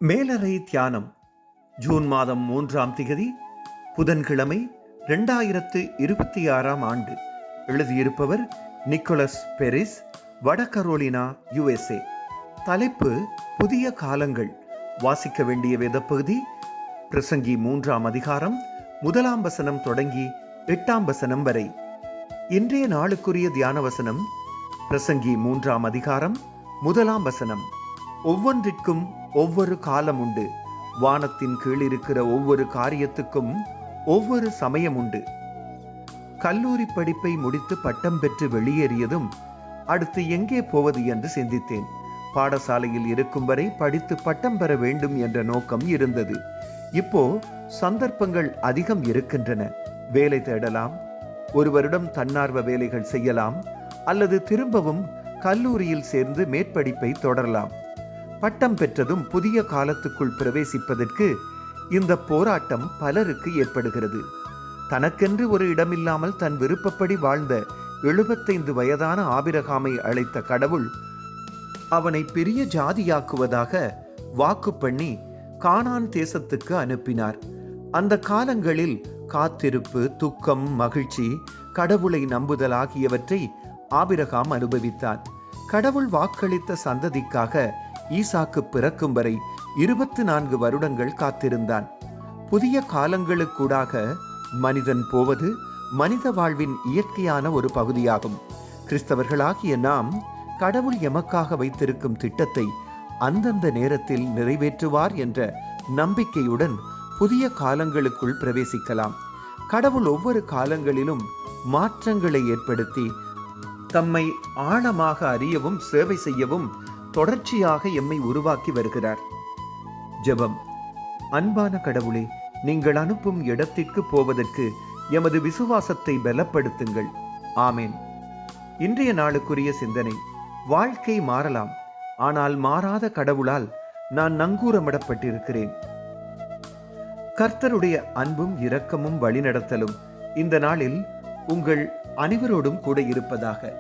மேலறை தியானம் ஜூன் மாதம் 3ஆம் திகதி புதன்கிழமை 2026ஆம் ஆண்டு. எழுதியிருப்பவர் நிக்கோலஸ் பெரிஸ், வட கரோலினா, USA. தலைப்பு புதிய காலங்கள். வாசிக்க வேண்டிய வேதப்பகுதி பிரசங்கி 3ஆம் அதிகாரம் 1ஆம் வசனம் தொடங்கி 8ஆம் வசனம் வரை. இன்றைய நாளுக்குரிய தியான வசனம் பிரசங்கி 3ஆம் அதிகாரம் 1ஆம் வசனம். ஒவ்வொன்றிற்கும் ஒவ்வொரு காலம் உண்டு, வானத்தின் கீழ் இருக்கிற ஒவ்வொரு காரியத்துக்கும் ஒவ்வொரு சமயம் உண்டு. கல்லூரி படிப்பை முடித்து பட்டம் பெற்று வெளியேறியதும் அடுத்து எங்கே போவது என்று சிந்தித்தேன். பாடசாலையில் இருக்கும் வரை படித்து பட்டம் பெற வேண்டும் என்ற நோக்கம் இருந்தது. இப்போ சந்தர்ப்பங்கள் அதிகம் இருக்கின்றன. வேலை தேடலாம், ஒரு வருடம் தன்னார்வ வேலைகள் செய்யலாம், அல்லது திரும்பவும் கல்லூரியில் சேர்ந்து மேற்படிப்பை தொடரலாம். பட்டம் பெற்றதும் புதிய காலத்துக்குள் பிரவேசிப்பதற்கு இந்த போராட்டம் பலருக்கு ஏற்படுகிறது. தனக்கென்று ஒரு இடமில்லாமல் தன் விருப்பப்படி வாழ்ந்த 75 வயதான ஆபிரகாமை அழைத்த கடவுள் அவனை பெரிய ஜாதியாக்குவதாக வாக்கு பண்ணி கானான் தேசத்துக்கு அனுப்பினார். அந்த காலங்களில் காத்திருப்பு, துக்கம், மகிழ்ச்சி, கடவுளை நம்புதல் ஆகியவற்றை ஆபிரகாம் அனுபவித்தான். கடவுள் வாக்களித்த சந்ததிக்காக ஈசாக்கு பிறக்கும் வரை 24 வருடங்கள் காத்திருந்தான். புதிய காலங்களுக்கூடாக மனிதன் போவது மனித வாழ்வின் இயற்கையான ஒரு பகுதியாகும். கிறிஸ்தவர்களாகிய நாம் கடவுள் எமக்காக வைத்திருக்கும் திட்டத்தை அந்தந்த நேரத்தில் நிறைவேற்றுவார் என்ற நம்பிக்கையுடன் புதிய காலங்களுக்குள் பிரவேசிக்கலாம். கடவுள் ஒவ்வொரு காலங்களிலும் மாற்றங்களை ஏற்படுத்தி தம்மை ஆழமாக அறியவும் சேவை செய்யவும் தொடர்ச்சியாக எம்மை உருவாக்கி வருகிறார். ஜெபம். அன்பான கடவுளே, நீங்கள் அனுப்பும் இடத்திற்கு போவதற்கு எமது விசுவாசத்தை பலப்படுத்துங்கள். ஆமேன். இன்றைய நாளுக்குரிய சிந்தனை. வாழ்க்கை மாறலாம், ஆனால் மாறாத கடவுளால் நான் நங்கூரமிடப்பட்டிருக்கிறேன். கர்த்தருடைய அன்பும் இரக்கமும் வழிநடத்தலும் இந்த நாளில் உங்கள் அனைவரோடும் கூட இருப்பதாக.